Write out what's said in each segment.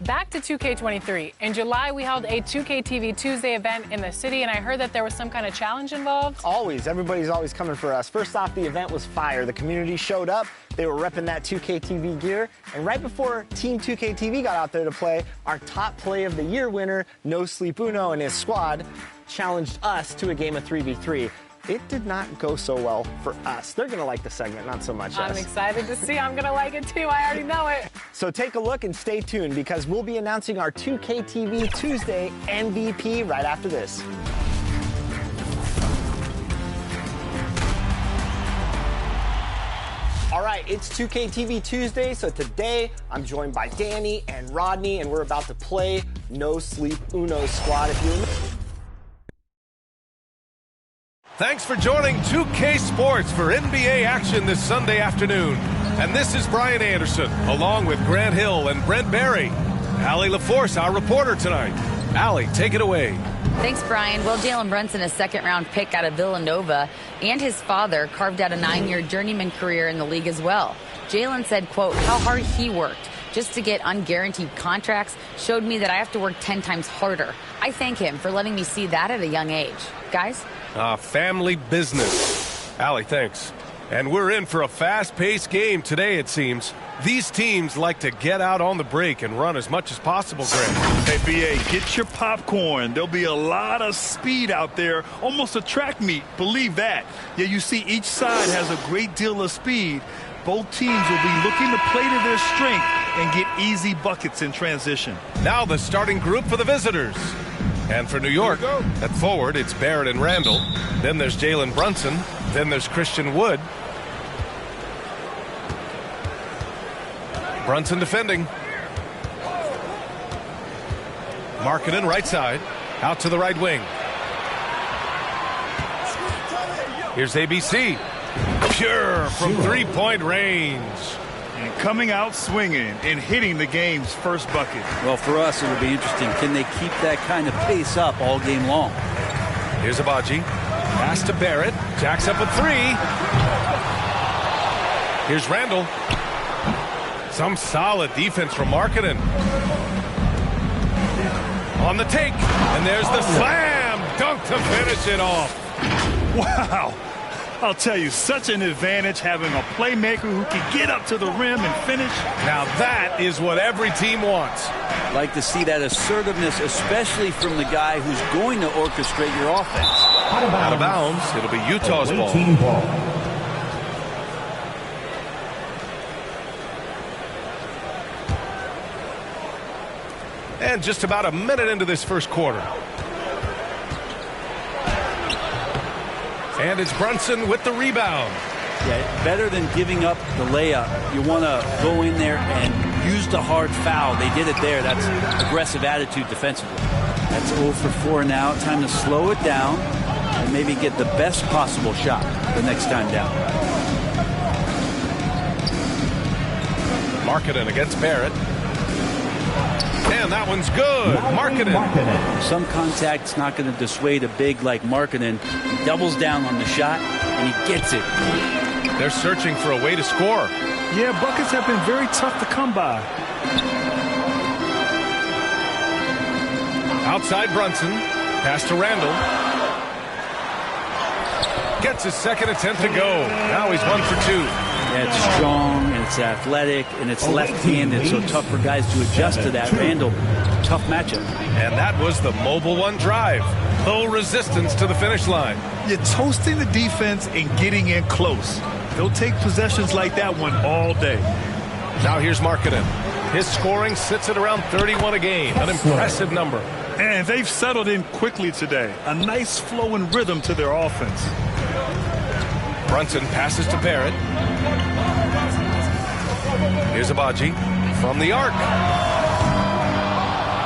Back to 2K23. In July, we held a 2K TV Tuesday event in the city, and I heard that there was some kind of challenge involved. Always. Everybody's always coming for us. First off, the event was fire. The community showed up. They were repping that 2K TV gear. And right before Team 2K TV got out there to play, our top play of the year winner, No Sleep Uno and his squad, challenged us to a game of 3v3. It did not go so well for us. They're going to like the segment, not so much us. I'm excited to see. I'm going to like it too. I already know it. So take a look and stay tuned because we'll be announcing our 2K TV Tuesday MVP right after this. All right, it's 2K TV Tuesday, so today I'm joined by Danny and Rodney, and we're about to play No Sleep Uno Squad. If you Thanks for joining 2K Sports for NBA action this Sunday afternoon. And this is Brian Anderson, along with Grant Hill and Brent Barry. Allie LaForce, our reporter tonight. Allie, take it away. Thanks, Brian. Well, Jalen Brunson, a second-round pick out of Villanova, and his father carved out a 9-year journeyman career in the league as well. Jalen said, quote, how hard he worked just to get unguaranteed contracts showed me that I have to work 10 times harder. I thank him for letting me see that at a young age. Guys? Family business. Allie, thanks. And we're in for a fast-paced game today, it seems. These teams like to get out on the break and run as much as possible, Grant. Hey, B.A., get your popcorn. There'll be a lot of speed out there, almost a track meet. Believe that. Yeah, you see each side has a great deal of speed. Both teams will be looking to play to their strength and get easy buckets in transition. Now the starting group for the visitors. And for New York, at forward, it's Barrett and Randall. Then there's Jalen Brunson. Then there's Christian Wood. Brunson defending. Markkanen right side. Out to the right wing. Here's ABC. Pure from three-point range. And coming out swinging and hitting the game's first bucket. Well, for us, it'll be interesting. Can they keep that kind of pace up all game long? Here's Abaji. Pass to Barrett. Jacks up a three. Here's Randall. Some solid defense from Markkanen. On the take. And there's the slam dunk to finish it off. Wow. I'll tell you, such an advantage having a playmaker who can get up to the rim and finish. Now that is what every team wants. Like to see that assertiveness, especially from the guy who's going to orchestrate your offense. Out of bounds. It'll be Utah's ball. And just about a minute into this first quarter. And it's Brunson with the rebound. Yeah, better than giving up the layup. You want to go in there and use the hard foul. They did it there. That's aggressive attitude defensively. That's 0 for 4 now. Time to slow it down and maybe get the best possible shot the next time down. Markkanen against Barrett. And that one's good. Markkanen. Some contact's not going to dissuade a big like Markkanen. He doubles down on the shot, and he gets it. They're searching for a way to score. Yeah, buckets have been very tough to come by. Outside Brunson. Pass to Randall. Gets his second attempt to go. Now he's 1 for 2. Yeah, it's strong, and it's athletic, and it's left-handed, so tough for guys to adjust to that. Randall, tough matchup. And that was the mobile one drive. Low resistance to the finish line. You're toasting the defense and getting in close. They'll take possessions like that one all day. Now here's Markkanen. His scoring sits at around 31 a game, an impressive number. And they've settled in quickly today. A nice flow and rhythm to their offense. Brunson passes to Barrett. Here's Abaji from the arc.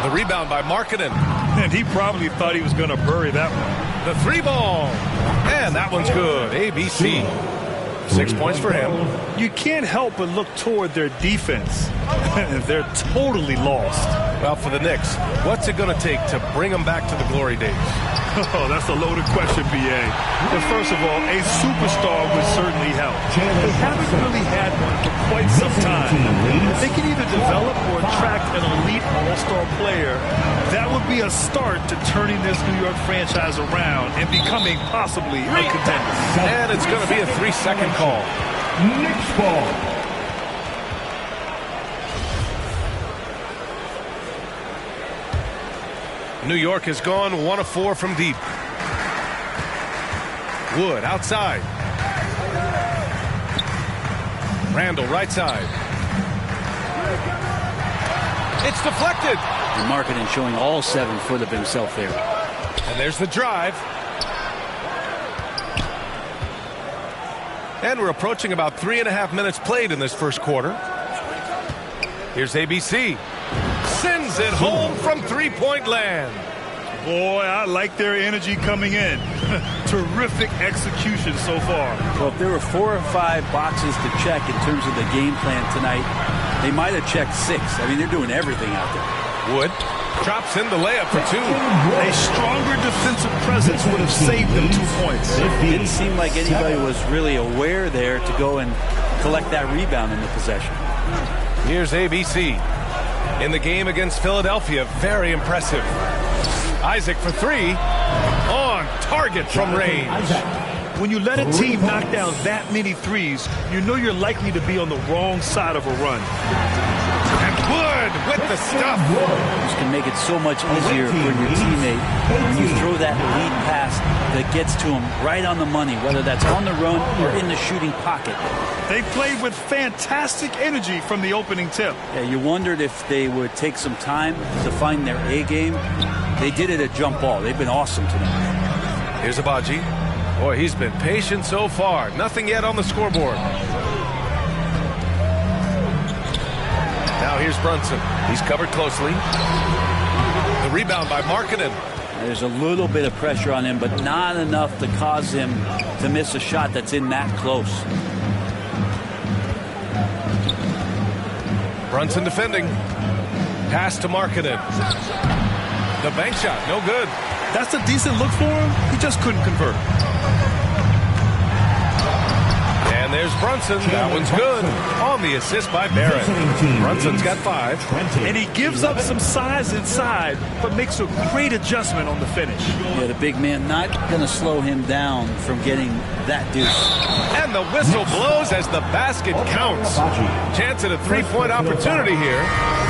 The rebound by Markkanen. And he probably thought he was going to bury that one. The three ball. And that one's good. ABC. 6 points for him. You can't help but look toward their defense. They're totally lost. Well, for the Knicks, what's it going to take to bring them back to the glory days? Oh, that's a loaded question, B.A. But first of all, a superstar would certainly help. They haven't really had one for quite some time. If they can either develop or attract an elite all-star player, that would be a start to turning this New York franchise around and becoming possibly a contender. And it's going to be a 3-second call. Next ball. New York has gone 1 of 4 from deep. Wood outside. Randall right side. It's deflected. And Markkanen showing all 7 foot of himself there. And there's the drive. And we're approaching about 3.5 minutes played in this first quarter. Here's ABC. Sends it home from three-point land. Boy, I like their energy coming in. Terrific execution so far. Well, if there were 4 or 5 boxes to check in terms of the game plan tonight, they might have checked 6. I mean, they're doing everything out there. Wood drops in the layup for 2. A stronger defensive presence would have saved them 2 points. It didn't seem like anybody was really aware there to go and collect that rebound in the possession. Here's ABC. In the game against Philadelphia, very impressive. Isaac for 3. On target from range. When you let a team knock down that many threes, you know you're likely to be on the wrong side of a run. And Wood with the stuff. This can make it so much easier for your teammate when you throw that lead pass that gets to him right on the money, whether that's on the run or in the shooting pocket. They played with fantastic energy from the opening tip. Yeah, you wondered if they would take some time to find their A game. They did it at jump ball. They've been awesome tonight. Here's Abaji. Boy, he's been patient so far. Nothing yet on the scoreboard. Now here's Brunson. He's covered closely. The rebound by Markkanen. There's a little bit of pressure on him, but not enough to cause him to miss a shot that's in that close. Brunson defending. Pass to Markkanen. The bank shot, no good. That's a decent look for him. He just couldn't convert. And there's Brunson. That one's good. On the assist by Barrett. Brunson's got 5. And he gives up some size inside, but makes a great adjustment on the finish. Yeah, the big man not going to slow him down from getting that deuce. And the whistle blows as the basket counts. Chance at a 3-point opportunity here.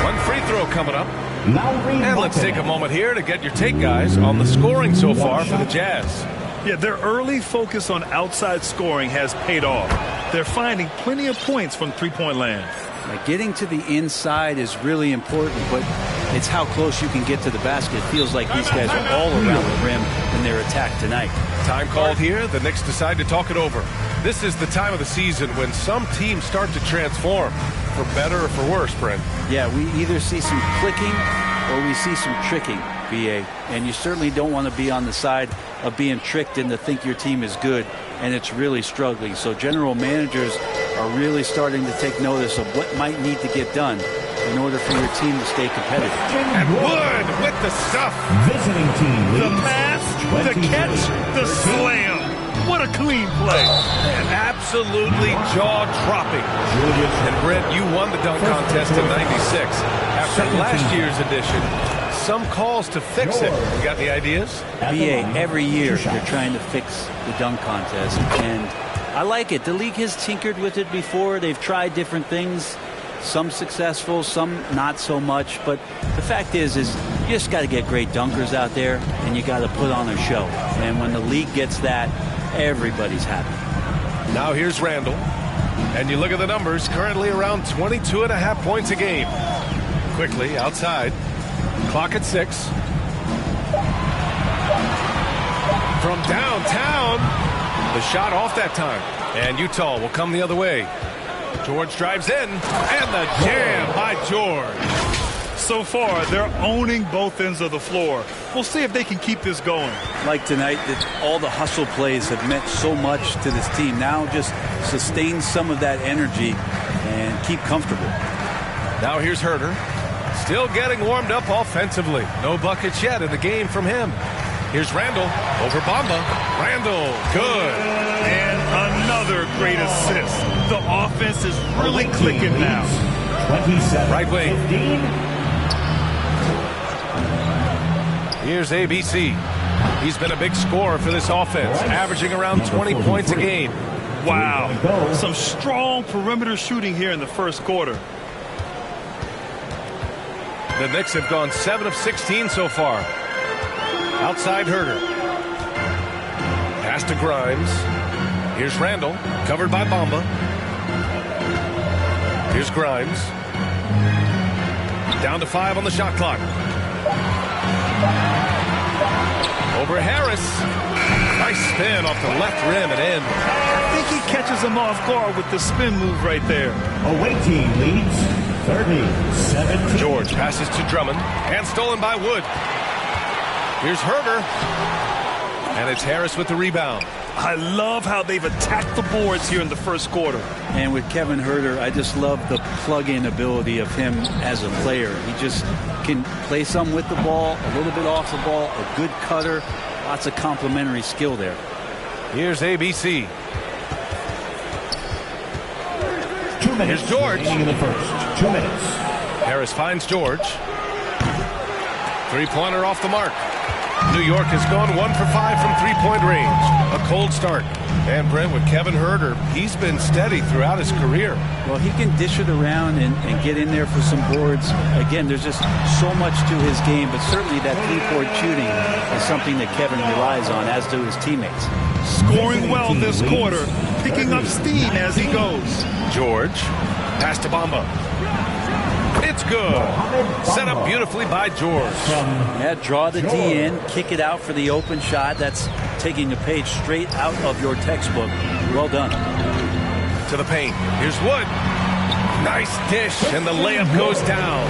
1 free throw coming up. And let's take a moment here to get your take, guys, on the scoring so far for the Jazz. Yeah, their early focus on outside scoring has paid off. They're finding plenty of points from three-point land. Getting to the inside is really important, but it's how close you can get to the basket. It feels like these guys are all around the rim in their attack tonight. Time called here. The Knicks decide to talk it over. This is the time of the season when some teams start to transform, for better or for worse, Brent. Yeah, we either see some clicking or we see some tricking, BA. And you certainly don't want to be on the side of being tricked into think your team is good and it's really struggling. So general managers are really starting to take notice of what might need to get done in order for your team to stay competitive. And Wood with the stuff. Visiting team The pass, the catch, the slam. What a clean play. And absolutely jaw-dropping. And Brent, you won the dunk contest in '96. After last year's edition, some calls to fix it. You got any ideas? BA, every year they're trying to fix the dunk contest. And I like it. The league has tinkered with it before. They've tried different things. Some successful, some not so much. But the fact is you just got to get great dunkers out there, and you got to put on a show. And when the league gets that, everybody's happy. Now here's Randall. And you look at the numbers, currently around 22.5 points a game. Quickly, outside. Clock at 6. From downtown. The shot off that time. And Utah will come the other way. George drives in, and the jam by George. So far, they're owning both ends of the floor. We'll see if they can keep this going. Like tonight, that all the hustle plays have meant so much to this team. Now just sustain some of that energy and keep comfortable. Now here's Herter. Still getting warmed up offensively. No buckets yet in the game from him. Here's Randall over Bamba. Randall, good. And another great assist. The offense is really clicking now. 27. Right wing. 15. Here's ABC. He's been a big scorer for this offense, averaging around 20 points a game. Wow. Some strong perimeter shooting here in the first quarter. The Knicks have gone 7 of 16 so far. Outside Herter. Pass to Grimes. Here's Randall, covered by Bamba. Here's Grimes. Down to 5 on the shot clock. Over Harris. Nice spin off the left rim and in. I think he catches him off guard with the spin move right there. Away team leads 30-17. George passes to Drummond. And stolen by Wood. Here's Herter. And it's Harris with the rebound. I love how they've attacked the boards here in the first quarter. And with Kevin Herter, I just love the plug-in ability of him as a player. He just can play some with the ball, a little bit off the ball, a good cutter, lots of complementary skill there. Here's ABC. 2 minutes. Here's George. In the first. 2 minutes. Harris finds George. Three-pointer off the mark. New York has gone 1 for 5 from three-point range. A cold start. And Brent, with Kevin Herter, he's been steady throughout his career. Well, he can dish it around and get in there for some boards. Again, there's just so much to his game, but certainly that three-point shooting is something that Kevin relies on, as do his teammates. Scoring well this quarter, picking up steam as he goes. George, pass to Bamba. It's good. Set up beautifully by George. Yeah, draw the D in, kick it out for the open shot. That's taking a page straight out of your textbook. Well done. To the paint. Here's Wood. Nice dish, and the layup goes down.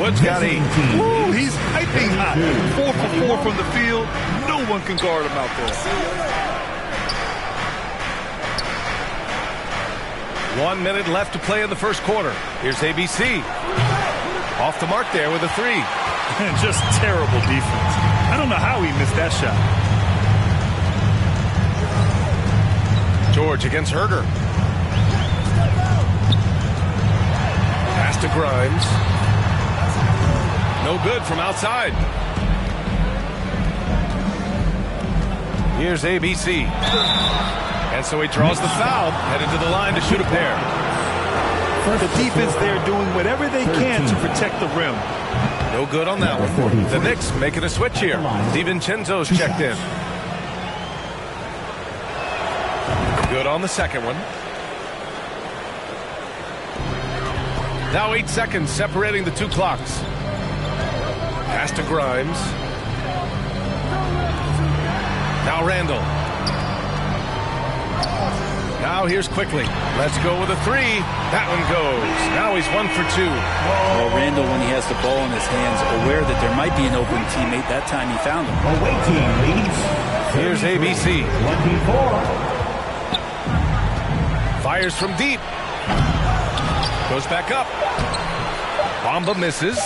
Wood's got 8. Woo, he's piping hot. 4 for 4 from the field. No one can guard him out there. 1 minute left to play in the first quarter. Here's ABC. Off the mark there with a 3. Just terrible defense. I don't know how he missed that shot. George against Herter. Pass to Grimes. No good from outside. Here's ABC. And so he draws the foul, headed to the line to shoot a pair. The defense there doing whatever they can to protect the rim. No good on that one. The Knicks making a switch here. DiVincenzo's checked in. Good on the second one. Now 8 seconds separating the two clocks. Pass to Grimes. Now Randall. Now here's Quickly. Let's go with a 3. That one goes. Now he's 1 for 2. Well, Randall, when he has the ball in his hands, aware that there might be an open teammate, that time he found him. Away team leads. Here's ABC. 24. Fires from deep. Goes back up. Bamba misses.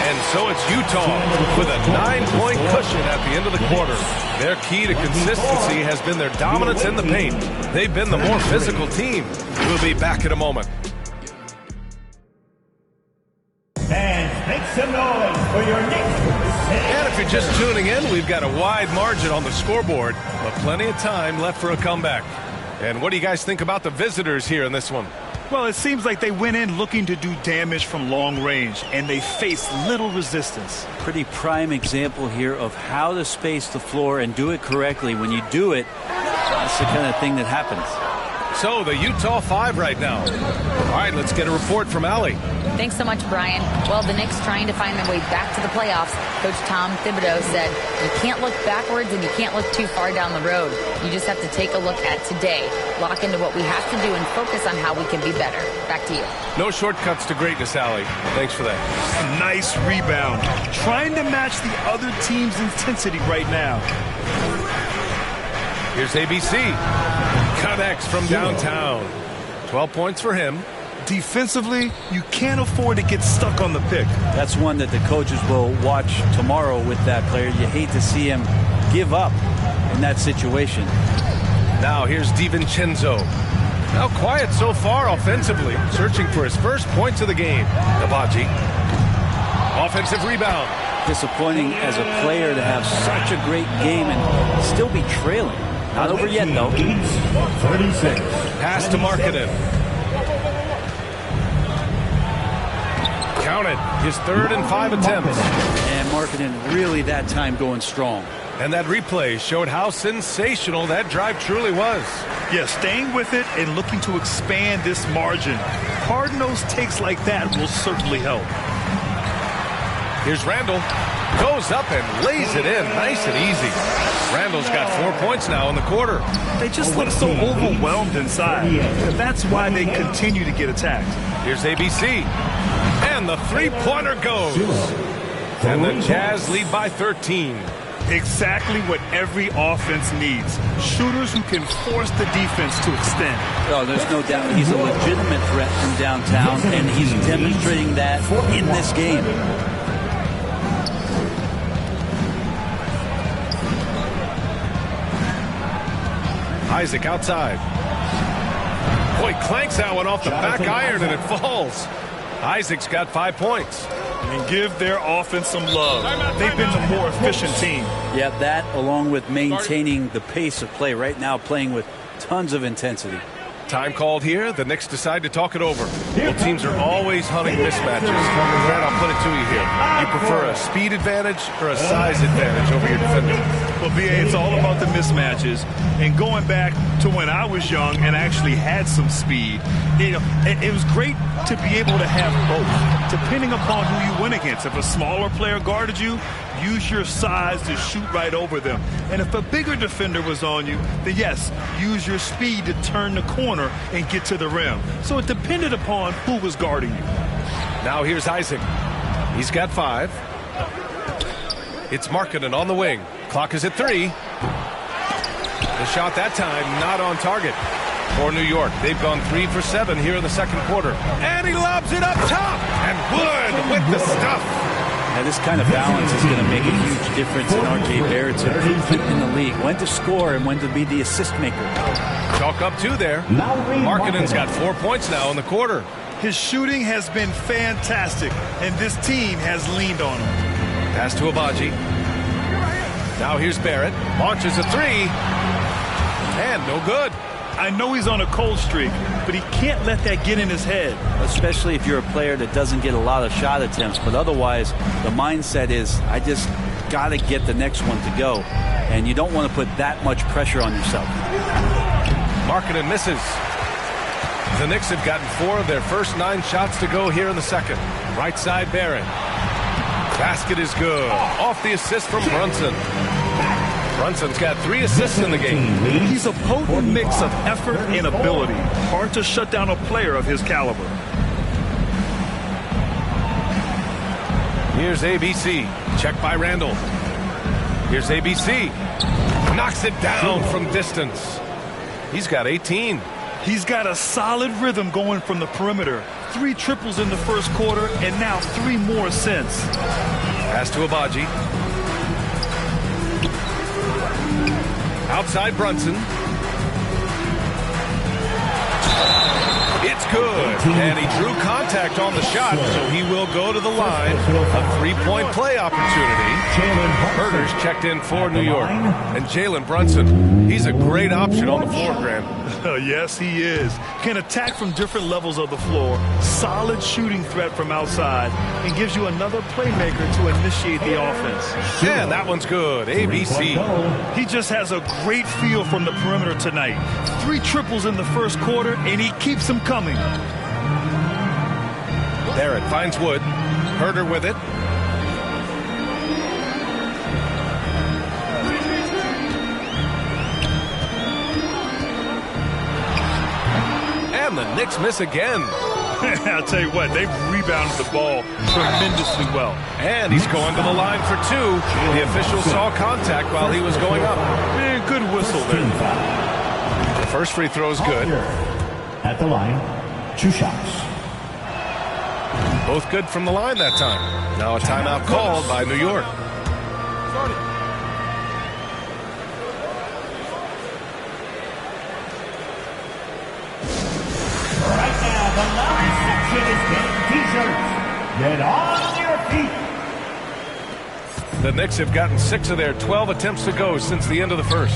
And so it's Utah with a 9-point cushion at the end of the quarter. Their key to consistency has been their dominance in the paint. They've been the more physical team. We'll be back in a moment. And make some noise for your Knicks. And if you're just tuning in, we've got a wide margin on the scoreboard, but plenty of time left for a comeback. And what do you guys think about the visitors here in this one? Well, it seems like they went in looking to do damage from long range, and they faced little resistance. Pretty prime example here of how to space the floor and do it correctly. When you do it, that's the kind of thing that happens. So the Utah 5 right now. All right, let's get a report from Allie. Thanks so much, Brian. Well, the Knicks trying to find their way back to the playoffs. Coach Tom Thibodeau said, you can't look backwards and you can't look too far down the road. You just have to take a look at today, lock into what we have to do, and focus on how we can be better. Back to you. No shortcuts to greatness, Allie. Thanks for that. Nice rebound. Trying to match the other team's intensity right now. Here's ABC. Connects from downtown. 12 points for him. Defensively, you can't afford to get stuck on the pick. That's one that the coaches will watch tomorrow with that player. You hate to see him give up in that situation. Now here's DiVincenzo. Now quiet so far offensively, searching for his first points of the game. Nabaji. Offensive rebound. Disappointing as a player to have such a great game and still be trailing. Not over yet, though. 36. Pass to Markkanen. Counted. His 3rd and 5 attempts. And Markkanen really that time going strong. And that replay showed how sensational that drive truly was. Yeah, staying with it and looking to expand this margin. Hard-nosed takes like that will certainly help. Here's Randall. Goes up and lays it in nice and easy. Randall's got 4 points now in the quarter. They just look so overwhelmed inside. That's why they continue to get attacked. Here's ABC. And the three-pointer goes. And the Jazz lead by 13. Exactly what every offense needs. Shooters who can force the defense to extend. Oh, there's no doubt he's a legitimate threat from downtown, and he's demonstrating that in this game. Isaac outside. Boy, clanks that one off the back iron and it falls. Isaac's got 5 points. And give their offense some love. They've been the more efficient team. Yeah, that along with maintaining the pace of play right now, playing with tons of intensity. Time called here. The Knicks decide to talk it over. Both teams are always hunting mismatches. Brad, I'll put it to you here. You prefer a speed advantage or a size advantage over your defender? Well, BA, it's all about the mismatches. And going back to when I was young and actually had some speed, it was great to be able to have both, depending upon who you went against. If a smaller player guarded you, use your size to shoot right over them. And if a bigger defender was on you, then yes, use your speed to turn the corner and get to the rim. So it depended upon who was guarding you. Now here's Isaac. He's got 5. It's Markkanen on the wing. Clock is at 3. The shot that time not on target for New York. They've gone 3 for 7 here in the second quarter. And he lobs it up top. And Wood with the stuff. Now, this kind of balance is going to make a huge difference in R.J. Barrett's improvement in the league. When to score and when to be the assist maker. Chalk up 2 there. Markkanen's got 4 points now in the quarter. His shooting has been fantastic, and this team has leaned on him. Pass to Abaji. Now here's Barrett. Launches a 3. And no good. I know he's on a cold streak, but he can't let that get in his head. Especially if you're a player that doesn't get a lot of shot attempts. But otherwise, the mindset is, I just got to get the next one to go. And you don't want to put that much pressure on yourself. Markkanen misses. The Knicks have gotten 4 of their first 9 shots to go here in the second. Right side, Barrett. Basket is good. Off the assist from Brunson. Brunson's got 3 assists in the game. He's a potent mix of effort and ability. Hard to shut down a player of his caliber. Here's ABC. Check by Randall. Here's ABC. Knocks it down from distance. He's got 18. He's got a solid rhythm going from the perimeter. 3 triples in the first quarter, and now 3 more since. Pass to Abaji. Outside Brunson. It's good. And he drew contact on the shot, so he will go to the line. A 3-point play opportunity. Herder's checked in for New York. And Jalen Brunson, he's a great option on the floor, Grant. Yes, he is. Can attack from different levels of the floor. Solid shooting threat from outside. And gives you another playmaker to initiate the offense. Yeah, that one's good. ABC. He just has a great feel from the perimeter tonight. 3 triples in the first quarter, and he keeps them coming. Barrett finds Wood. Herder with it. And the Knicks miss again. I'll tell you what, they've rebounded the ball tremendously well. And he's going to the line for 2. The official saw contact while he was going up. Good whistle there. The first free throw is good. At the line. 2 shots. Both good from the line that time. Now a timeout called by New York. Right now, the last section is getting t-shirts. Get on your feet. The Knicks have gotten 6 of their 12 attempts to go since the end of the first.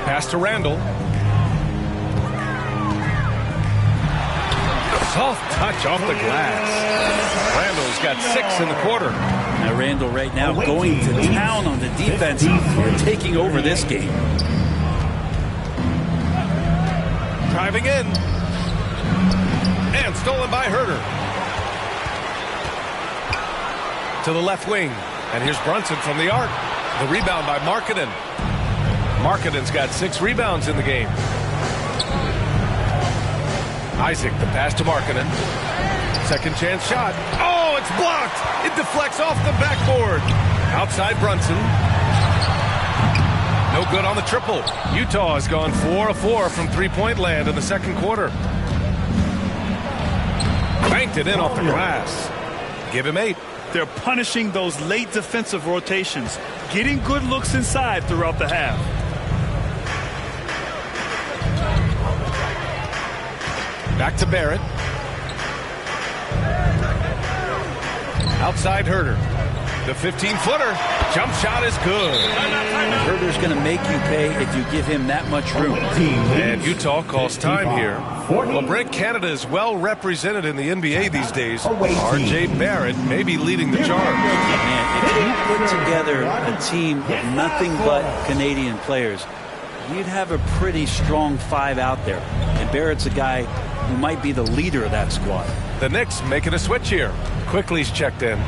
Pass to Randall. Soft touch off the glass. Randall's got 6 in the quarter. Now Randall right now going to town on the defense and taking over this game. Driving in. And stolen by Herter. To the left wing. And here's Brunson from the arc. The rebound by Markkanen. Markkanen's got 6 rebounds in the game. Isaac, the pass to Markkanen. Second chance shot. Oh, it's blocked. It deflects off the backboard. Outside Brunson. No good on the triple. Utah has gone 4 of 4 from three-point land in the second quarter. Banked it in off the glass. Give him 8. They're punishing those late defensive rotations, getting good looks inside throughout the half. Back to Barrett. Outside Herter. The 15-footer. Jump shot is good. Herter's going to make you pay if you give him that much room. And Utah calls time here. Well, Brent, Canada is well represented in the NBA these days. R.J. Barrett may be leading the charge. Man, if you put together a team of nothing but Canadian players, you'd have a pretty strong 5 out there. And Barrett's a guy who might be the leader of that squad. The Knicks making a switch here. Quickly's checked in.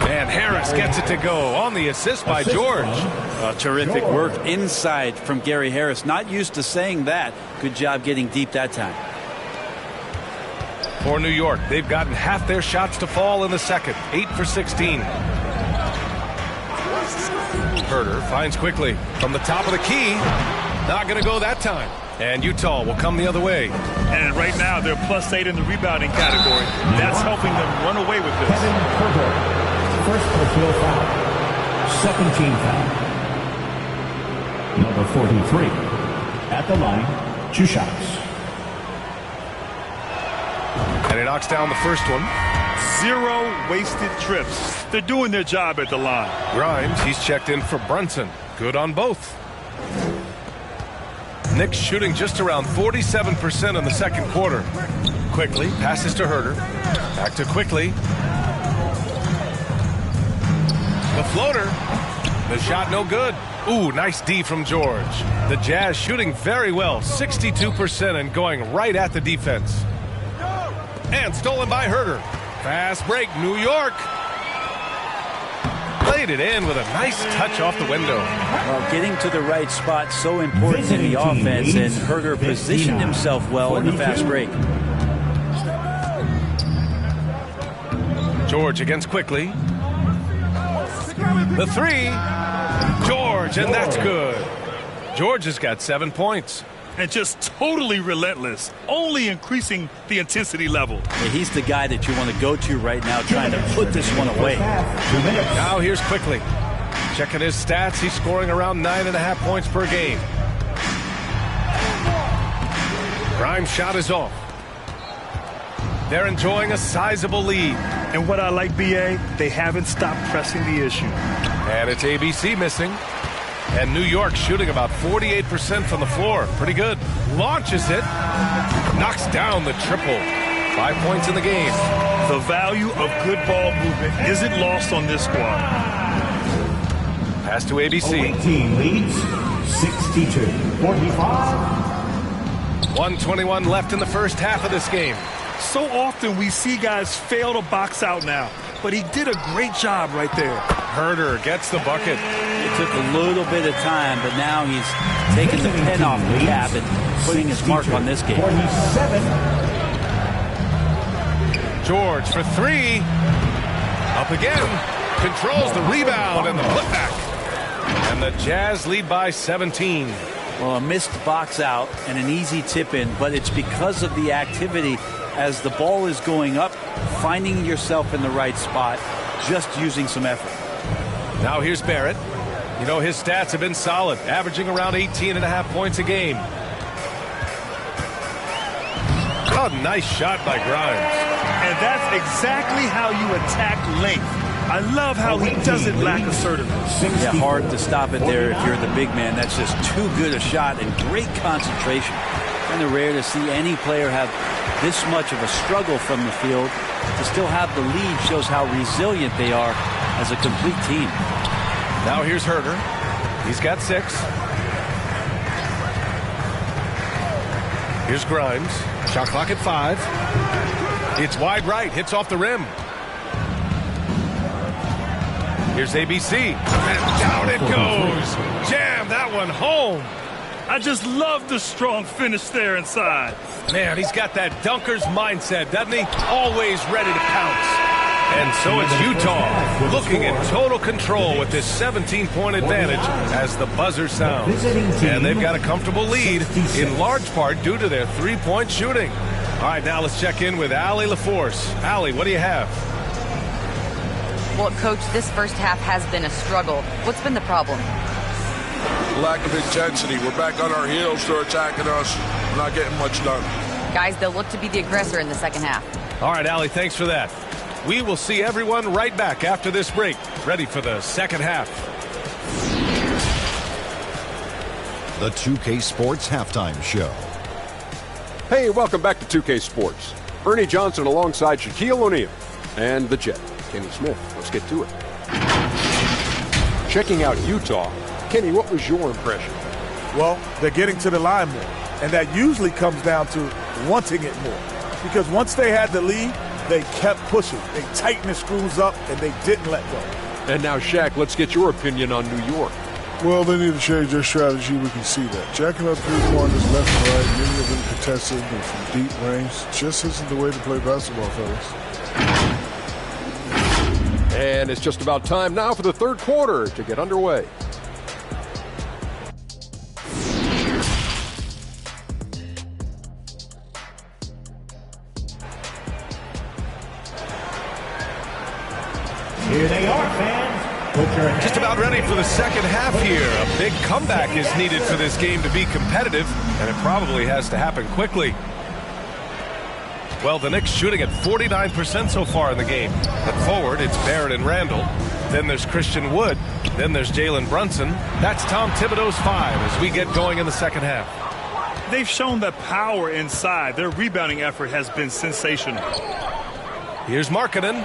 And Harris gets it to go on the assist by George. Terrific work inside from Gary Harris. Not used to saying that. Good job getting deep that time. For New York, they've gotten half their shots to fall in the second. 8 for 16. Herter finds Quickly from the top of the key. Not going to go that time. And Utah will come the other way. And right now they're +8 in the rebounding category. That's helping them run away with this. Kevin Herter, first personal foul. Second team foul. Number 43 at the line, 2 shots. And he knocks down the first one. 0 wasted trips. They're doing their job at the line. Grimes, he's checked in for Brunson. Good on both. Knicks shooting just around 47% in the second quarter. Quickly passes to Herter. Back to Quickly. The floater. The shot no good. Ooh, nice D from George. The Jazz shooting very well. 62% and going right at the defense. And stolen by Herter. Fast break, New York. Played it in with a nice touch off the window. Well, getting to the right spot so important in the offense, and Herter positioned himself well in the fast break. George against Quickly. The 3. George, and that's good. George has got 7 points. And just totally relentless, only increasing the intensity level. Yeah, he's the guy that you want to go to right now, trying to put this one away. Now here's Quickly. Checking his stats, he's scoring around 9.5 points per game. Grimes' shot is off. They're enjoying a sizable lead. And what I like, B.A., they haven't stopped pressing the issue. And it's ABC missing. And New York shooting about 48% from the floor. Pretty good. Launches it. Knocks down the triple. 5 points in the game. The value of good ball movement isn't lost on this squad. Pass to ABC. Team leads 62-45. 1:21 left in the first half of this game. So often we see guys fail to box out now, but he did a great job right there. Herter gets the bucket. It took a little bit of time, but now he's taking the pen off the cap and putting his mark on this game. 47. George for 3. Up again. Controls the rebound and the putback. And the Jazz lead by 17. Well, a missed box out and an easy tip in, but it's because of the activity as the ball is going up, finding yourself in the right spot, just using some effort. Now here's Barrett. You know, his stats have been solid, averaging around 18.5 points a game. Oh, nice shot by Grimes. And that's exactly how you attack length. I love how he doesn't lack assertiveness. Yeah, hard to stop it there if you're the big man. That's just too good a shot and great concentration. Kind of rare to see any player have this much of a struggle from the field. To still have the lead shows how resilient they are as a complete team. Now here's Herter. He's got 6. Here's Grimes. Shot clock at 5. It's wide right. Hits off the rim. Here's ABC. And down it goes. Jam that one home. I just love the strong finish there inside. Man, he's got that dunker's mindset, doesn't he? Always ready to pounce. And so it's Utah looking in total control with this 17-point advantage as the buzzer sounds. And they've got a comfortable lead in large part due to their three-point shooting. All right, now let's check in with Allie LaForce. Allie, what do you have? Well, Coach, this first half has been a struggle. What's been the problem? Lack of intensity. We're back on our heels. They're attacking us. We're not getting much done. Guys, they'll look to be the aggressor in the second half. All right, Allie, thanks for that. We will see everyone right back after this break, ready for the second half. The 2K Sports Halftime Show. Hey, welcome back to 2K Sports. Ernie Johnson alongside Shaquille O'Neal and the Jet, Kenny Smith. Let's get to it. Checking out Utah. Kenny, what was your impression? Well, they're getting to the line more, and that usually comes down to wanting it more. Because once they had the lead, they kept pushing. They tightened the screws up, and they didn't let go. And now, Shaq, let's get your opinion on New York. Well, they need to change their strategy. We can see that. Jacking up three-pointers left and right, many of them contested and from deep range. Just isn't the way to play basketball, fellas. And it's just about time now for the third quarter to get underway. Here they are, fans. Put your Just about ready for the second half here. A big comeback is needed for this game to be competitive, and it probably has to happen quickly. Well, the Knicks shooting at 49% so far in the game. At forward, it's Barrett and Randall. Then there's Christian Wood. Then there's Jalen Brunson. That's Tom Thibodeau's 5 as we get going in the second half. They've shown the power inside. Their rebounding effort has been sensational. Here's Markkanen.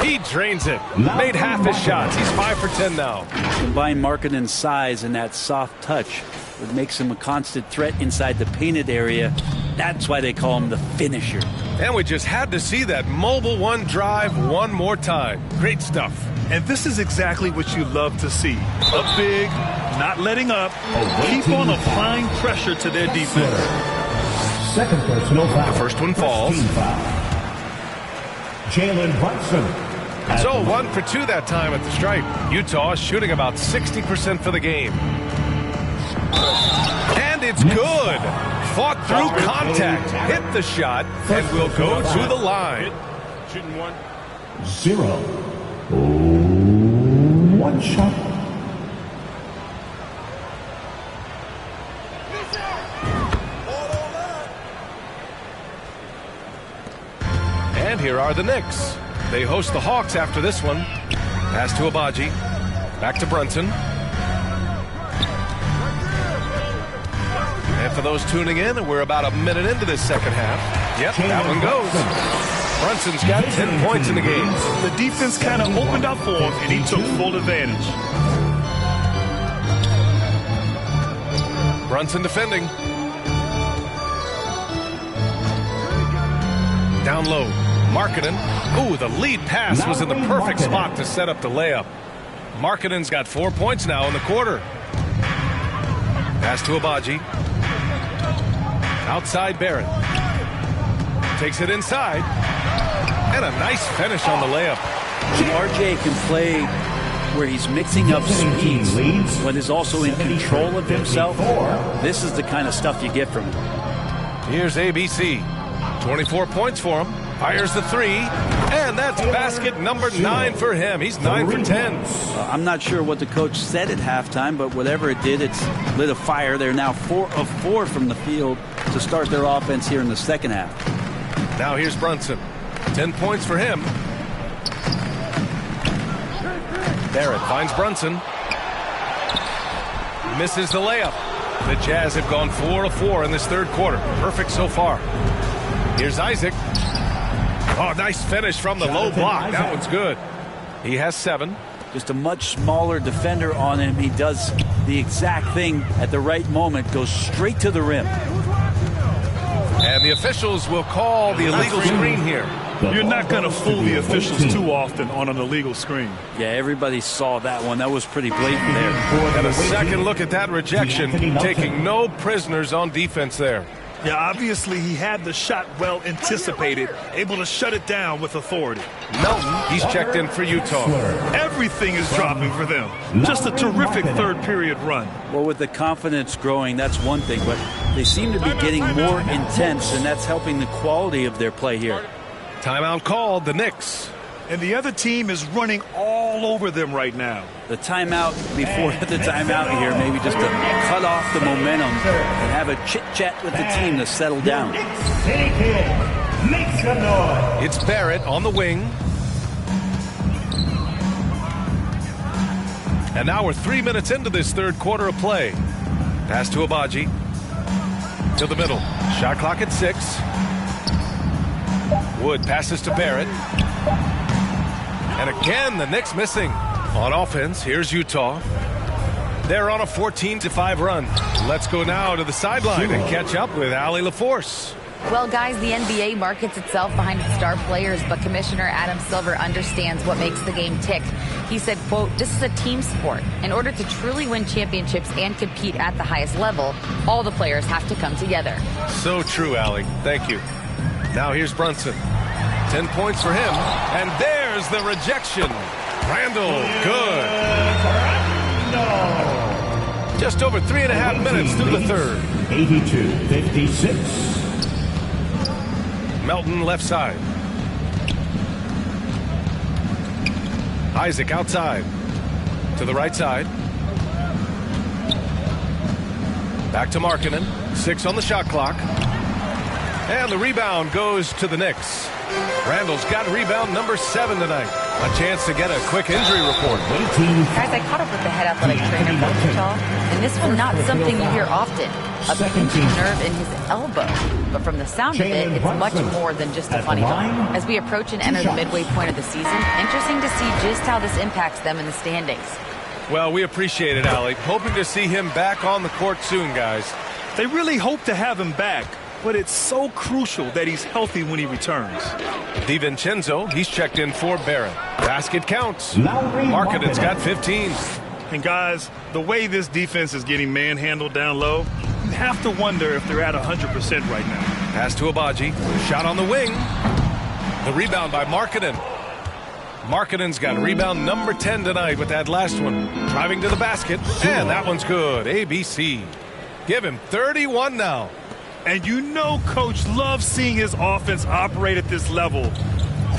He drains it. Made half his shots. He's 5 for 10 now. Combine Markkanen's size and that soft touch, it makes him a constant threat inside the painted area. That's why they call him the finisher. And we just had to see that mobile one drive one more time. Great stuff. And this is exactly what you love to see. Up big, not letting up. Keep on applying pressure to their defense. Second personal foul. The first one falls. Jalen Brunson. So 1 for 2 that time at the stripe. Utah shooting about 60% for the game. And it's good. Fought through contact. Hit the shot and will go to the line. Shooting one. 0. One shot. And here are the Knicks. They host the Hawks after this one. Pass to Abaji. Back to Brunson. And for those tuning in, we're about a minute into this second half. Yep, that one goes. Brunson's got 10 points in the game. The defense kind of opened up for him, and he took full advantage. Brunson defending. Down low. Markkanen. Ooh, the lead pass was in the perfect spot to set up the layup. Markkanen's got 4 points now in the quarter. Pass to Abaji. Outside Barrett. Takes it inside. And a nice finish on the layup. RJ can play where he's mixing up speeds, but is also in control of himself. This is the kind of stuff you get from him. Here's ABC. 24 points for him. Fires the three, and that's basket number 9 for him. He's 9 for 10. I'm not sure what the coach said at halftime, but whatever it did, it's lit a fire. They're now 4 of 4 from the field to start their offense here in the second half. Now here's Brunson. 10 points for him. Barrett finds Brunson. Misses the layup. The Jazz have gone 4 of 4 in this third quarter. Perfect so far. Here's Isaac. Oh, nice finish from the low block. That one's good. He has 7. Just a much smaller defender on him. He does the exact thing at the right moment. Goes straight to the rim. And the officials will call the illegal screen here. You're not going to fool the officials too often on an illegal screen. Yeah, everybody saw that one. That was pretty blatant there. And a second look at that rejection. Taking no prisoners on defense there. Yeah, obviously he had the shot well anticipated, able to shut it down with authority. Melton, he's checked in for Utah. Everything is dropping for them. Just a terrific third period run. Well, with the confidence growing, that's one thing, but they seem to be getting more intense, and that's helping the quality of their play here. Timeout called, the Knicks. And the other team is running all over them right now. The timeout before the timeout here, maybe just to cut off the momentum and have a chit-chat with the team to settle down. It's Barrett on the wing. And now we're 3 minutes into this third quarter of play. Pass to Abaji. To the middle. Shot clock at 6. Wood passes to Barrett. And again, the Knicks missing. On offense, here's Utah. They're on a 14-5 run. Let's go now to the sideline and catch up with Allie LaForce. Well, guys, the NBA markets itself behind its star players, but Commissioner Adam Silver understands what makes the game tick. He said, quote, "This is a team sport. In order to truly win championships and compete at the highest level, all the players have to come together." So true, Allie. Thank you. Now here's Brunson. 10 points for him. And there's the rejection. Randall, good. Just over 3.5 minutes through the third. 82-56. Melton left side. Isaac outside. To the right side. Back to Markkanen. 6 on the shot clock. And the rebound goes to the Knicks. Randall's got rebound number 7 tonight. A chance to get a quick injury report. Guys, I caught up with the head athletic trainer for Utah, and this was not something you hear often. A pinched nerve in his elbow. But from the sound of it, it's much more than just a funny bone. As we approach and enter the midway point of the season, interesting to see just how this impacts them in the standings. Well, we appreciate it, Allie. Hoping to see him back on the court soon, guys. They really hope to have him back, but it's so crucial that he's healthy when he returns. DiVincenzo, he's checked in for Barrett. Basket counts. Markkanen's got 15. And guys, the way this defense is getting manhandled down low, you have to wonder if they're at 100% right now. Pass to Abaji. Shot on the wing. The rebound by Markkanen. Markkanen's got rebound number 10 tonight with that last one. Driving to the basket. And that one's good. ABC. Give him 31 now. And you know Coach loves seeing his offense operate at this level.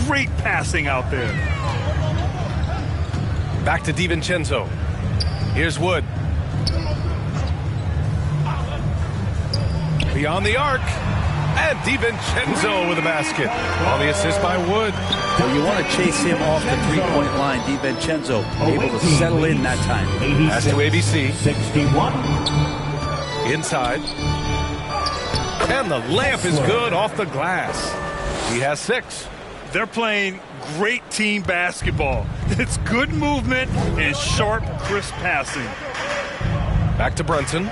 Great passing out there. Back to DiVincenzo. Here's Wood. Beyond the arc. And DiVincenzo with a basket. On the assist by Wood. Well, you want to chase him off the three-point line. DiVincenzo able to settle in that time. Pass to ABC. 61. Inside. And the layup is good off the glass. He has 6. They're playing great team basketball. It's good movement and sharp, crisp passing. Back to Brunson.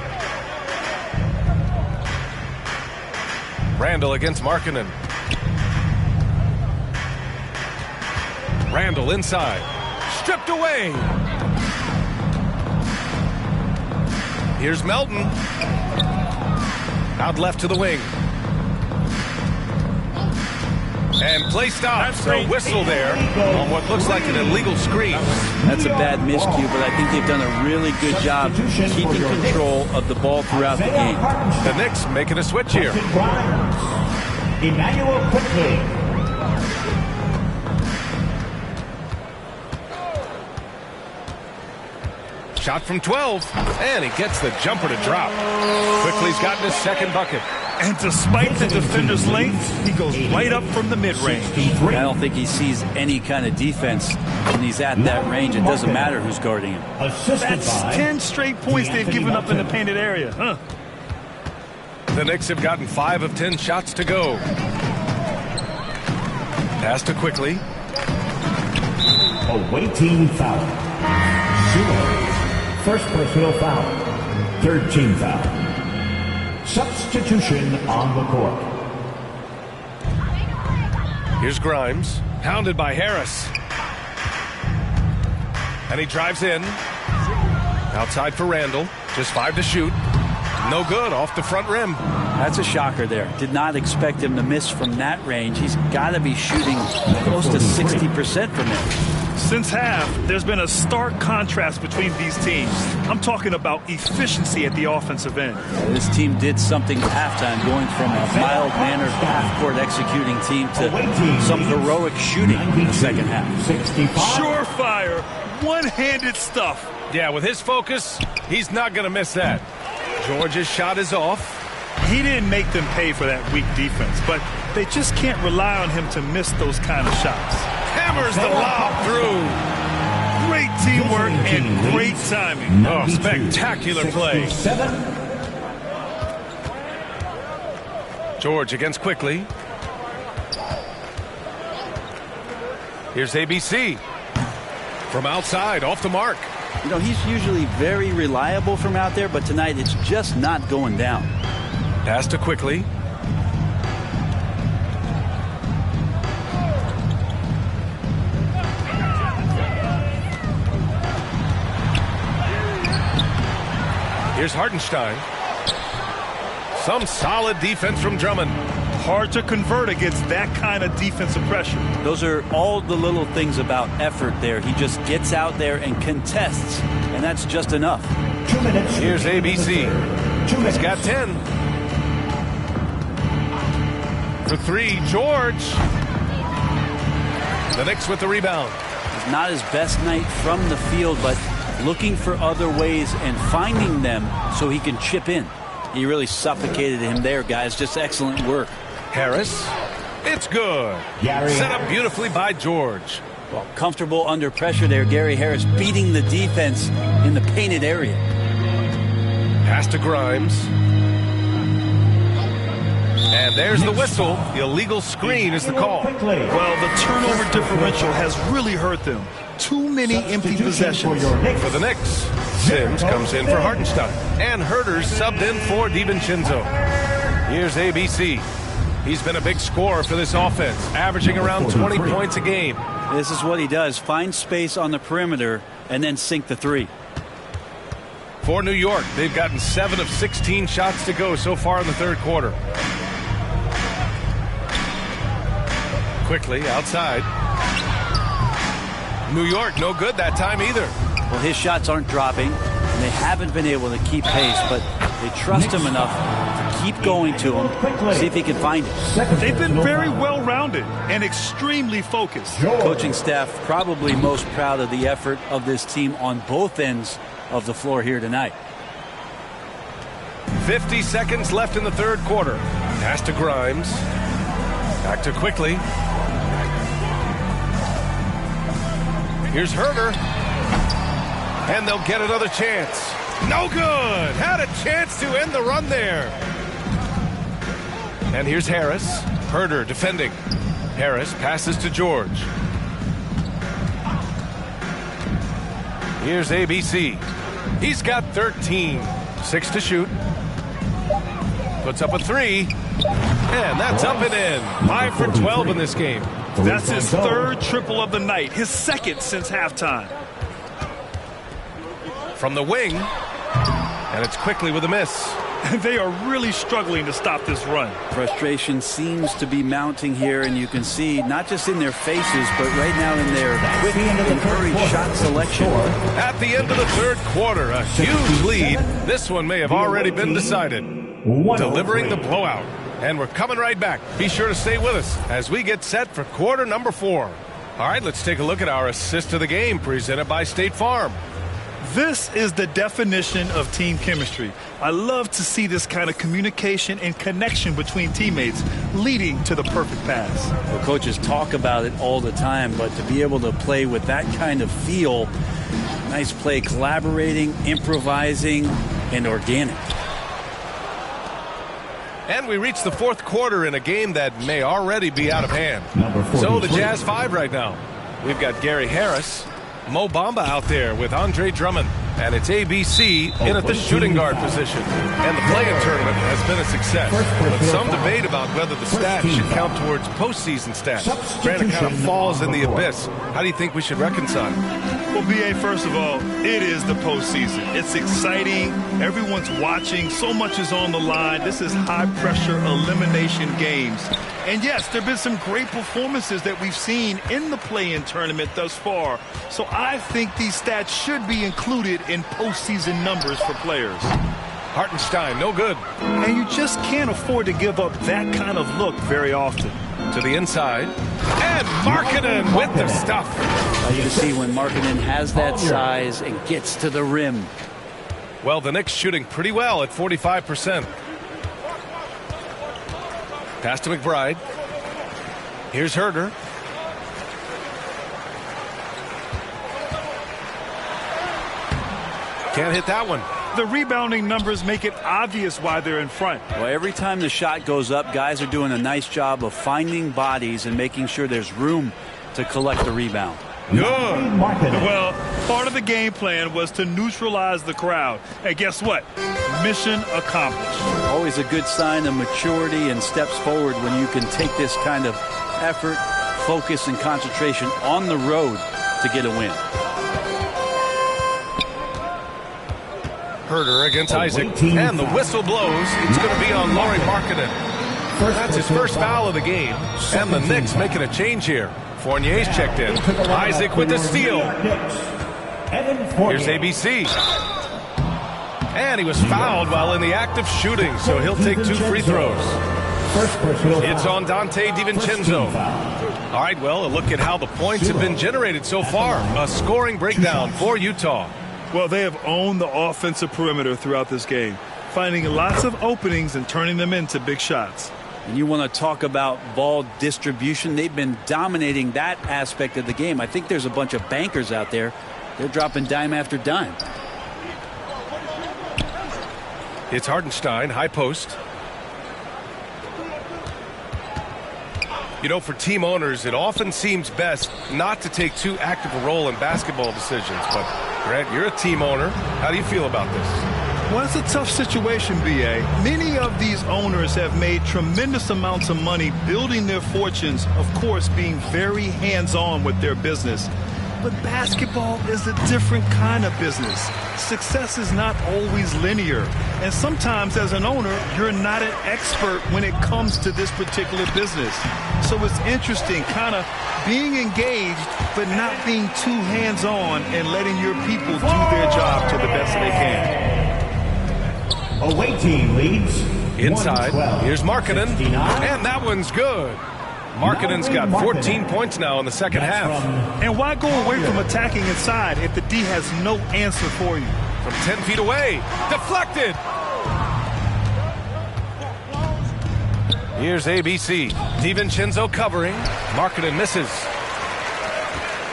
Randall against Markkanen. Randall inside. Stripped away. Here's Melton. Out left to the wing. And play stops. A whistle there on what looks like an illegal screen. That's a bad miscue, but I think they've done a really good job keeping control of the ball throughout the game. The Knicks making a switch here. Emmanuel quickly. Shot from 12, and he gets the jumper to drop. Quickly's gotten his second bucket. And despite the defender's length, he goes right up from the mid-range. I don't think he sees any kind of defense when he's at that range. It doesn't matter who's guarding him. That's 10 straight points they've given up in the painted area. Huh? The Knicks have gotten 5 of 10 shots to go. Pass to Quickly. Awaiting foul. 0. First personal foul. Third team foul. Substitution on the court. Here's Grimes, pounded by Harris. And he drives in. Outside for Randall. Just 5 to shoot. No good, off the front rim. That's a shocker there. Did not expect him to miss from that range. He's got to be shooting close to 60% from it. Since half, there's been a stark contrast between these teams. I'm talking about efficiency at the offensive end. This team did something at halftime, going from a mild-mannered half-court executing team to some heroic shooting in the second half. Surefire, one-handed stuff. Yeah, with his focus, he's not going to miss that. George's shot is off. He didn't make them pay for that weak defense, but they just can't rely on him to miss those kind of shots. Hammers the lob through. Great teamwork and great timing. Oh, spectacular play. George against Quickly. Here's ABC. From outside, off the mark. You know, he's usually very reliable from out there, but tonight it's just not going down. Pass to Quickly. Here's Hartenstein. Some solid defense from Drummond. Hard to convert against that kind of defensive pressure. Those are all the little things about effort there. He just gets out there and contests, and that's just enough. 2 minutes. Here's ABC. He's got 10. For 3, George. The Knicks with the rebound. It's not his best night from the field, but looking for other ways and finding them so he can chip in. He really suffocated him there, guys. Just excellent work. Harris. It's good. Set up beautifully by George. Well, comfortable under pressure there. Gary Harris beating the defense in the painted area. Pass to Grimes. And there's the whistle. The illegal screen is the call. Well, the turnover differential has really hurt them. Too many empty possessions. For the Knicks, Sims comes in for Hartenstein. And Herter's subbed in for DiVincenzo. Here's ABC. He's been a big scorer for this offense, averaging around 20 points a game. This is what he does. Find space on the perimeter and then sink the 3. For New York, they've gotten 7 of 16 shots to go so far in the third quarter. Quickly outside. New York, no good that time either. Well, his shots aren't dropping, and they haven't been able to keep pace, but they trust him enough to keep going to him, see if he can find it. They've been very well-rounded and extremely focused. Coaching staff probably most proud of the effort of this team on both ends of the floor here tonight. 50 seconds left in the third quarter. Pass to Grimes. Back to Quickly. Here's Herter. And they'll get another chance. No good. Had a chance to end the run there. And here's Harris. Herter defending. Harris passes to George. Here's ABC. He's got 13. 6 to shoot. Puts up a 3. And that's up and in. 5 for 12 in this game. That's his third triple of the night. His second since halftime. From the wing. And it's Quickly with a miss. They are really struggling to stop this run. Frustration seems to be mounting here, and you can see not just in their faces, but right now in their quick and hurried shot selection. At the end of the third quarter, a huge lead. This one may have already been decided. Delivering the blowout. And we're coming right back. Be sure to stay with us as we get set for quarter number 4. All right, let's take a look at our assist of the game presented by State Farm. This is the definition of team chemistry. I love to see this kind of communication and connection between teammates leading to the perfect pass. Well, coaches talk about it all the time, but to be able to play with that kind of feel, nice play, collaborating, improvising, and organic. And we reach the fourth quarter in a game that may already be out of hand. So the Jazz 5 right now. We've got Gary Harris, Mo Bamba out there with Andre Drummond. And it's ABC in at the shooting guard position. And the play-in tournament has been a success. But some debate about whether the stats should count towards postseason stats. Brandon kind of falls in the abyss. How do you think we should reconcile? Well, B.A., first of all, it is the postseason. It's exciting. Everyone's watching. So much is on the line. This is high-pressure elimination games. And, yes, there have been some great performances that we've seen in the play-in tournament thus far. So I think these stats should be included in postseason numbers for players. Hartenstein, no good. And you just can't afford to give up that kind of look very often. To the inside. And Markkanen with the stuff. You can see when Markkanen has that size and gets to the rim. Well, the Knicks shooting pretty well at 45%. Pass to McBride. Here's Herder. Can't hit that one. The rebounding numbers make it obvious why they're in front. Well, every time the shot goes up, guys are doing a nice job of finding bodies and making sure there's room to collect the rebound. Good. Well, part of the game plan was to neutralize the crowd. And guess what? Mission accomplished. Always a good sign of maturity and steps forward when you can take this kind of effort, focus, and concentration on the road to get a win. Herder against Isaac, and the whistle blows. It's going to be on Lauri Markkanen. That's his first foul of the game, and the Knicks making a change here. Fournier's checked in. Isaac with the steal. Here's ABC. And he was fouled while in the act of shooting, so he'll take 2 free throws. It's on Dante DiVincenzo. All right, well, a look at how the points have been generated so far. A scoring breakdown for Utah. Well, they have owned the offensive perimeter throughout this game, finding lots of openings and turning them into big shots. And you want to talk about ball distribution. They've been dominating that aspect of the game. I think there's a bunch of bankers out there. They're dropping dime after dime. It's Hartenstein, high post. You know, for team owners, it often seems best not to take too active a role in basketball decisions. But, Grant, you're a team owner. How do you feel about this? Well, it's a tough situation, B.A. Many of these owners have made tremendous amounts of money building their fortunes, of course, being very hands-on with their business. But basketball is a different kind of business. Success is not always linear. And sometimes as an owner, you're not an expert when it comes to this particular business. So it's interesting kind of being engaged, but not being too hands-on and letting your people do their job to the best they can. Away team leads. Inside, here's Markkanen, and that one's good. Markkanen's got 14 points now in the second half. And why go away from attacking inside if the D has no answer for you? From 10 feet away, deflected. Here's ABC. DiVincenzo covering. Markkanen misses.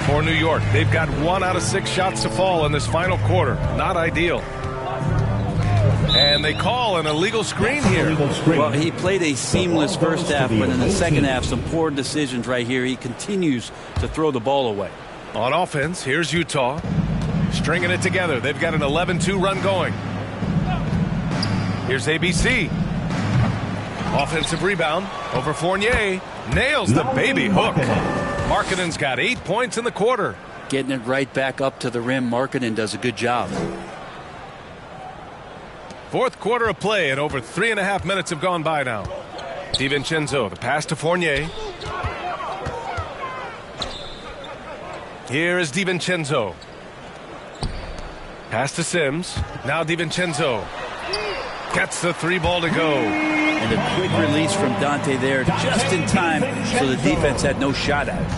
For New York, they've got 1 out of 6 shots to fall in this final quarter. Not ideal. And they call an illegal screen here. Well, he played a seamless first half, but in the second half, some poor decisions right here. He continues to throw the ball away. On offense, here's Utah. Stringing it together. They've got an 11-2 run going. Here's ABC. Offensive rebound over Fournier. Nails the baby hook. Markkanen's got 8 points in the quarter. Getting it right back up to the rim. Markkanen does a good job. Fourth quarter of play, and over 3.5 minutes have gone by now. DiVincenzo, the pass to Fournier. Here is DiVincenzo. Pass to Sims. Now DiVincenzo gets the 3 ball to go. And a quick release from Dante there just in time, so the defense had no shot at it.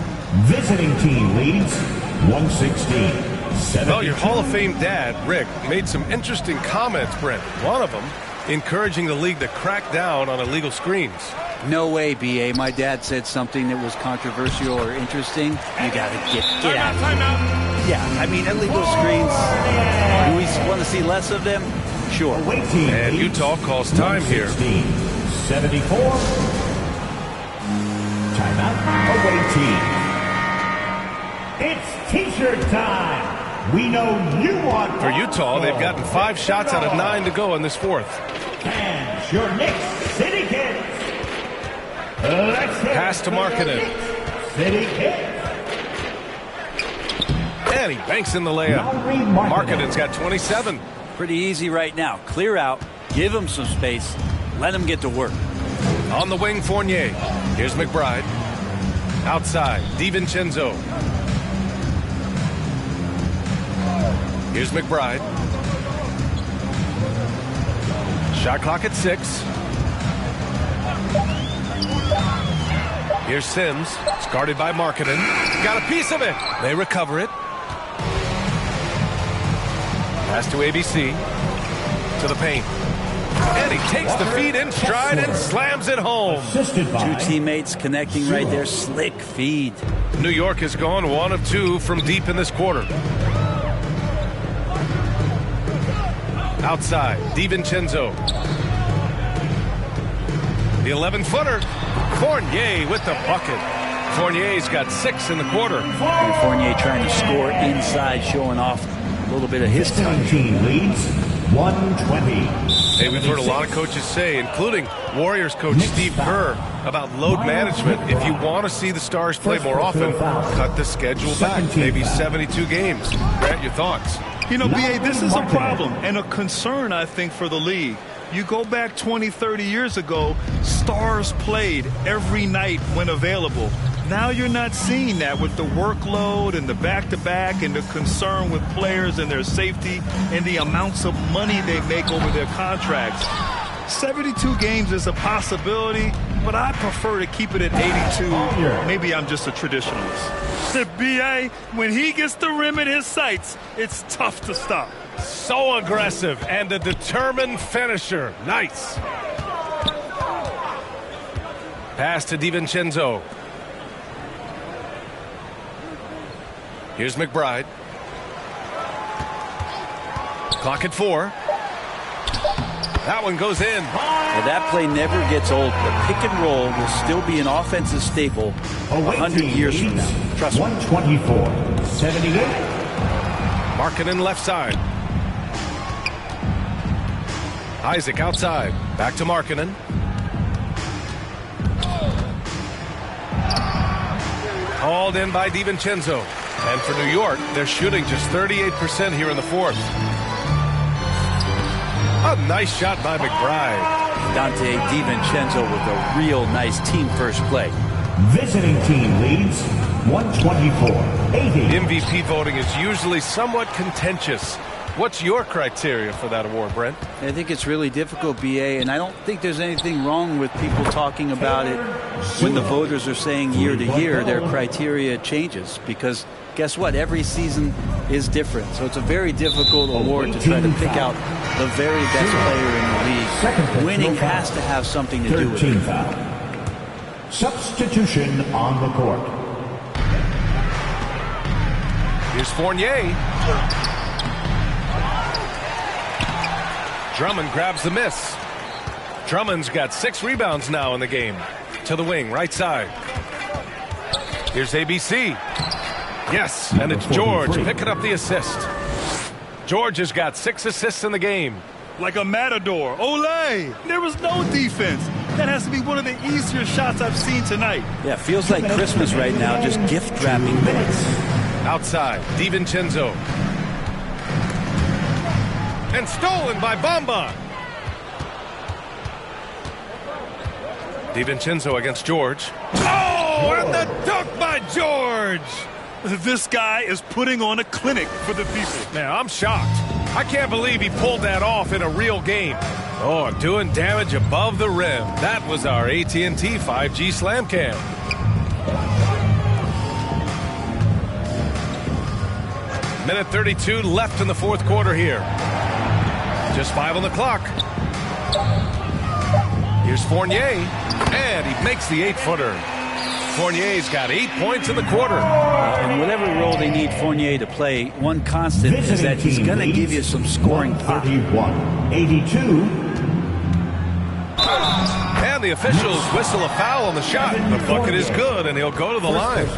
Visiting team leads 116. Well, your Hall of Fame dad, Rick, made some interesting comments, Brent. One of them encouraging the league to crack down on illegal screens. No way, B.A. My dad said something that was controversial or interesting. You got to get out. Timeout. Yeah, I mean, illegal screens, do we want to see less of them? Sure. And Utah calls time here. 74. Timeout. Away team. It's T-shirt time. We know you want. For Utah, they've gotten 5 shots out of 9 to go in this fourth. And your Knicks City Kids. Pass to Markkanen. City Kids. And he banks in the layup. Markkanen's got 27. Pretty easy right now. Clear out, give him some space, let him get to work. On the wing, Fournier. Here's McBride. Outside, DiVincenzo. Here's McBride. Shot clock at 6. Here's Sims. It's guarded by Markkanen. Got a piece of it. They recover it. Pass to ABC. To the paint. And he takes the feed in stride and slams it home. 2 teammates connecting right there. Slick feed. New York has gone 1 of 2 from deep in this quarter. Outside, DiVincenzo. The 11-footer. Fournier with the bucket. Fournier's got 6 in the quarter. And Fournier trying to score inside, showing off a little bit of his touch. Team leads 120. Hey, we've heard a lot of coaches say, including Warriors coach Steve Kerr, about load management. If you want to see the Stars play more often, cut the schedule back, maybe 72 games. Grant, your thoughts? You know, B.A., this is a problem and a concern, I think, for the league. You go back 20, 30 years ago, Stars played every night when available. Now you're not seeing that with the workload and the back-to-back and the concern with players and their safety and the amounts of money they make over their contracts. 72 games is a possibility, but I prefer to keep it at 82. Maybe I'm just a traditionalist. B.A., when he gets the rim in his sights, it's tough to stop. So aggressive and a determined finisher. Nice. Pass to DiVincenzo. Here's McBride. Clock at 4. That one goes in. Well, that play never gets old. The pick and roll will still be an offensive staple 100 years from now. Trust me. 124-78. Markkanen left side. Isaac outside. Back to Markkanen. Called in by DiVincenzo. And for New York, they're shooting just 38% here in the fourth. A nice shot by McBride. Dante DiVincenzo with a real nice team-first play. Visiting team leads 124-80. MVP voting is usually somewhat contentious. What's your criteria for that award, Brent? I think it's really difficult, B.A., and I don't think there's anything wrong with people talking about it when the voters are saying year to year their criteria changes, because guess what? Every season is different. So it's a very difficult award to try to pick out the very best player in the league. Winning has to have something to do with it. Substitution on the court. Here's Fournier. Drummond grabs the miss. Drummond's got 6 rebounds now in the game. To the wing, right side. Here's ABC. Yes, and it's George picking up the assist. George has got 6 assists in the game. Like a matador. Olay! There was no defense. That has to be one of the easier shots I've seen tonight. Yeah, feels like Christmas right now, just gift wrapping minutes. Outside, DiVincenzo. And stolen by Bamba. DiVincenzo against George. Oh, and the dunk by George! This guy is putting on a clinic for the people. Man, I'm shocked. I can't believe he pulled that off in a real game. Oh, doing damage above the rim. That was our AT&T 5G Slam Cam. Minute 32 left in the fourth quarter here. Just 5 on the clock. Here's Fournier, and he makes the 8-footer. Fournier's got 8 points in the quarter. In whatever role they need Fournier to play, one constant is that he's going to give you some scoring pop. 31-82. And the officials whistle a foul on the shot. The bucket is good, and he'll go to the line.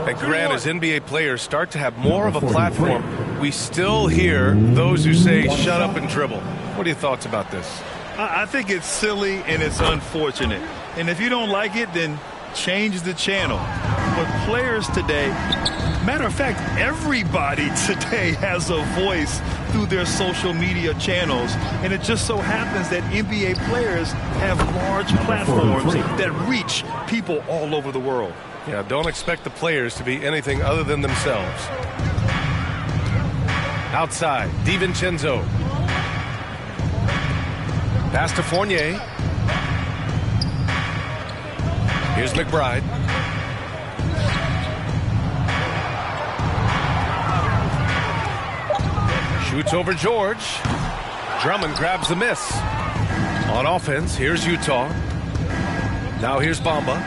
And Grant, as NBA players start to have more of a platform, we still hear those who say, shut up and dribble. What are your thoughts about this? I think it's silly and it's unfortunate. And if you don't like it, then change the channel. But players today, matter of fact, everybody today has a voice through their social media channels, and it just so happens that NBA players have large platforms that reach people all over the world. Yeah, don't expect the players to be anything other than themselves. Outside, DiVincenzo. Pass to Fournier. Here's McBride. Shoots over George. Drummond grabs the miss. On offense, here's Utah. Now here's Bamba.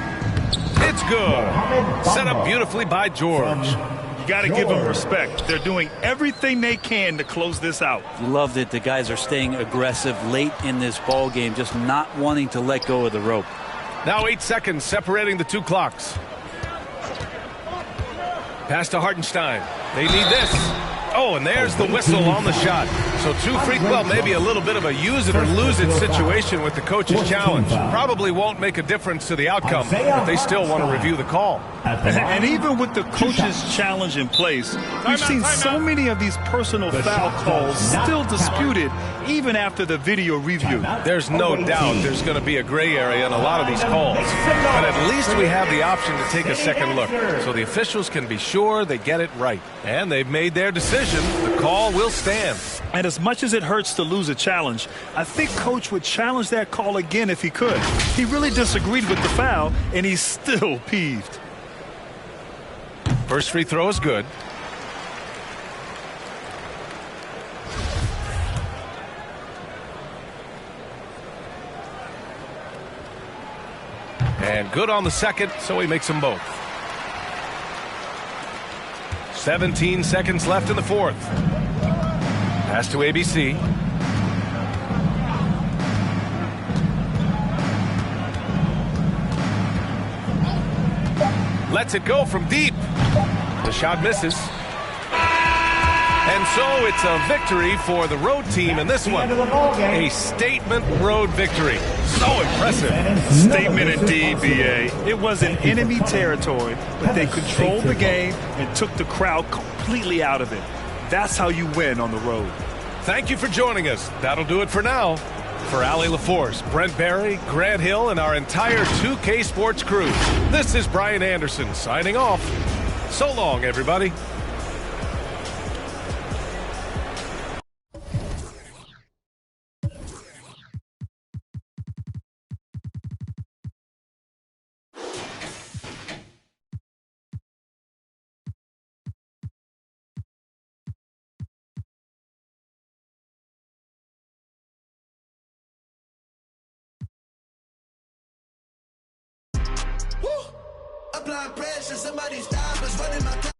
It's good. Set up beautifully by George. You got to give them respect. They're doing everything they can to close this out. Love that the guys are staying aggressive late in this ball game, just not wanting to let go of the rope. Now 8 seconds separating the two clocks. Pass to Hartenstein. They need this. Oh, and there's the whistle on the shot. So too free, well, maybe a little bit of a use it or lose it situation with the coach's challenge. Probably won't make a difference to the outcome, but they still want to review the call. And even with the coach's challenge in place, we've seen so many of these personal foul calls still disputed even after the video review. There's no doubt there's going to be a gray area in a lot of these calls, but at least we have the option to take a second look so the officials can be sure they get it right. And they've made their decision. The call will stand. And as much as it hurts to lose a challenge, I think Coach would challenge that call again if he could. He really disagreed with the foul, and he's still peeved. First free throw is good. And good on the second, so he makes them both. 17 seconds left in the fourth. Pass to ABC. Lets it go from deep. The shot misses. And so it's a victory for the road team in this one. A statement road victory. So impressive. Statement indeed, BA. It was in enemy territory, but they controlled the game and took the crowd completely out of it. That's how you win on the road. Thank you for joining us. That'll do it for now. For Allie LaForce, Brent Barry, Grant Hill, and our entire 2K Sports crew, this is Brian Anderson signing off. So long, everybody. Apply pressure, somebody stop us running my